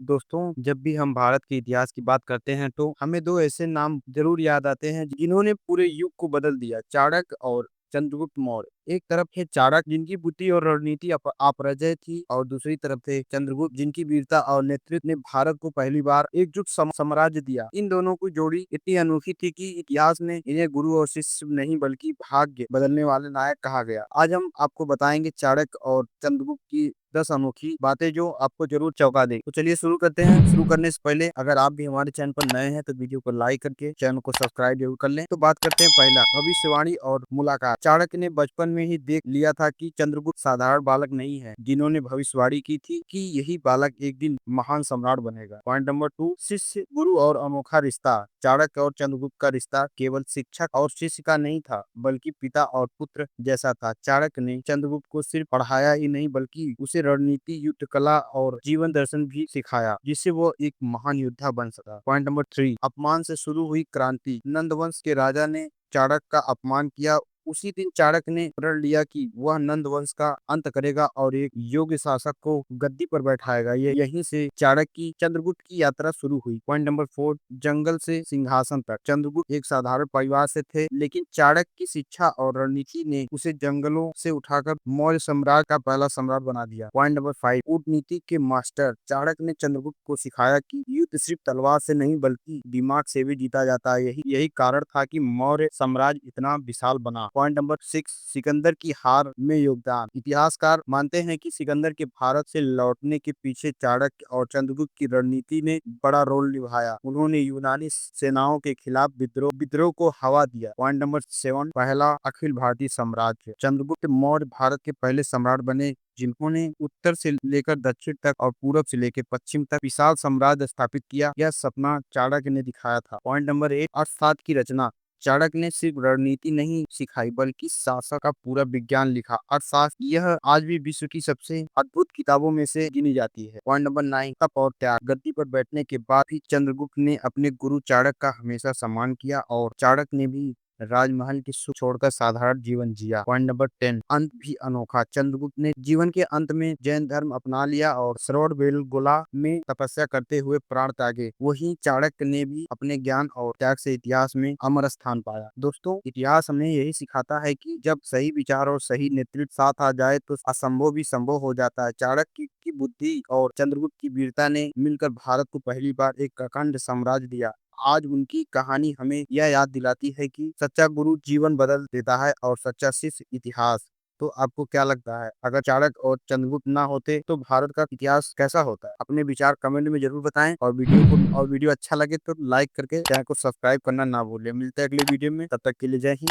दोस्तों, जब भी हम भारत के इतिहास की बात करते हैं तो हमें दो ऐसे नाम जरूर याद आते हैं जिन्होंने पूरे युग को बदल दिया, चाणक्य और चंद्रगुप्त मौर्य। एक तरफ थे चाणक्य जिनकी बुद्धि और रणनीति अपराजय थी, और दूसरी तरफ थे चंद्रगुप्त जिनकी वीरता और नेतृत्व ने भारत को पहली बार एकजुट साम्राज्य दिया। इन दोनों की जोड़ी इतनी अनोखी थी कि इतिहास में इन्हें गुरु और शिष्य नहीं बल्कि भाग्य बदलने वाले नायक कहा गया। आज हम आपको बताएंगे चाणक्य और चंद्रगुप्त की 10 अनोखी बातें जो आपको जरूर चौंका दें। तो चलिए शुरू करते हैं। शुरू करने से पहले अगर आप भी हमारे चैनल पर नए हैं तो वीडियो को लाइक करके चैनल को सब्सक्राइब जरूर कर लें। तो बात करते हैं पहला, भविष्यवाणी और मुलाकात। चाणक्य ने बचपन में ही देख लिया था कि चंद्रगुप्त साधारण बालक नहीं है, जिन्होंने भविष्यवाणी की थी कि यही बालक एक दिन महान सम्राट बनेगा। पॉइंट नंबर 2, शिष्य गुरु और अनोखा रिश्ता। चाणक्य और चंद्रगुप्त का रिश्ता केवल शिक्षक और शिष्य का नहीं था, बल्कि पिता और पुत्र जैसा था। चाणक्य ने चंद्रगुप्त को सिर्फ पढ़ाया ही नहीं, बल्कि उसे रणनीति, युद्ध कला और जीवन दर्शन भी सिखाया, जिससे वो एक महान योद्धा बन सका। पॉइंट नंबर 3, अपमान से शुरू हुई क्रांति। नंद वंश के राजा ने चाणक्य का अपमान किया। उसी दिन चाणक्य ने प्रण लिया कि वह नंद वंश का अंत करेगा और एक योग्य शासक को गद्दी पर बैठाएगा। यहीं से चाणक्य की चंद्रगुप्त की यात्रा शुरू हुई। पॉइंट नंबर 4, जंगल से सिंहासन तक। चंद्रगुप्त एक साधारण परिवार से थे, लेकिन चाणक्य की शिक्षा और रणनीति ने उसे जंगलों से उठाकर मौर्य साम्राज्य का पहला सम्राट बना दिया। पॉइंट नंबर 5, कूटनीति के मास्टर। चाणक्य ने चंद्रगुप्त को सिखाया कि युद्ध सिर्फ तलवार से नहीं बल्कि दिमाग से भी जीता जाता है। यही यही कारण था कि मौर्य साम्राज्य इतना विशाल बना। पॉइंट नंबर 6, सिकंदर की हार में योगदान। इतिहासकार मानते हैं कि सिकंदर के भारत से लौटने के पीछे चाणक्य और चंद्रगुप्त की रणनीति ने बड़ा रोल निभाया। उन्होंने यूनानी सेनाओं के खिलाफ विद्रोह को हवा दिया। पॉइंट नंबर 7, पहला अखिल भारतीय साम्राज्य। चंद्रगुप्त मौर्य भारत के पहले सम्राट बने, जिन्होंने उत्तर से लेकर दक्षिण तक और पूरब से लेकर पश्चिम तक विशाल साम्राज्य स्थापित किया। यह सपना चाणक्य ने दिखाया था। पॉइंट नंबर 8, अर्थशास्त्र की रचना। चाणक्य ने सिर्फ रणनीति नहीं सिखाई, बल्कि शासक का पूरा विज्ञान लिखा। अर्थशास्त्र यह आज भी विश्व की सबसे अद्भुत किताबों में से गिनी जाती है। पॉइंट नंबर 9, तप और त्याग। गद्दी पर बैठने के बाद भी चंद्रगुप्त ने अपने गुरु चाणक्य का हमेशा सम्मान किया, और चाणक्य ने भी राजमहल की सुख छोड़कर साधारण जीवन जिया। पॉइंट नंबर 10, अंत भी अनोखा। चंद्रगुप्त ने जीवन के अंत में जैन धर्म अपना लिया और श्रवणबेलगोला में तपस्या करते हुए प्राण त्यागे। वहीं चाणक्य ने भी अपने ज्ञान और त्याग से इतिहास में अमर स्थान पाया। दोस्तों, इतिहास हमें यही सिखाता है कि जब सही विचार और सही नेतृत्व साथ आ जाए तो असंभव भी संभव हो जाता है। चाणक्य की बुद्धि और चंद्रगुप्त की वीरता ने मिलकर भारत को पहली बार एक अखंड साम्राज्य दिया। आज उनकी कहानी हमें यह याद दिलाती है कि सच्चा गुरु जीवन बदल देता है और सच्चा शिष्य इतिहास। तो आपको क्या लगता है, अगर चाणक्य और चंद्रगुप्त ना होते तो भारत का इतिहास कैसा होता है? अपने विचार कमेंट में जरूर बताएं, और वीडियो अच्छा लगे तो लाइक करके चैनल को सब्सक्राइब करना ना भूलें। मिलते हैं अगले वीडियो में, तब तक के लिए जय हिंद।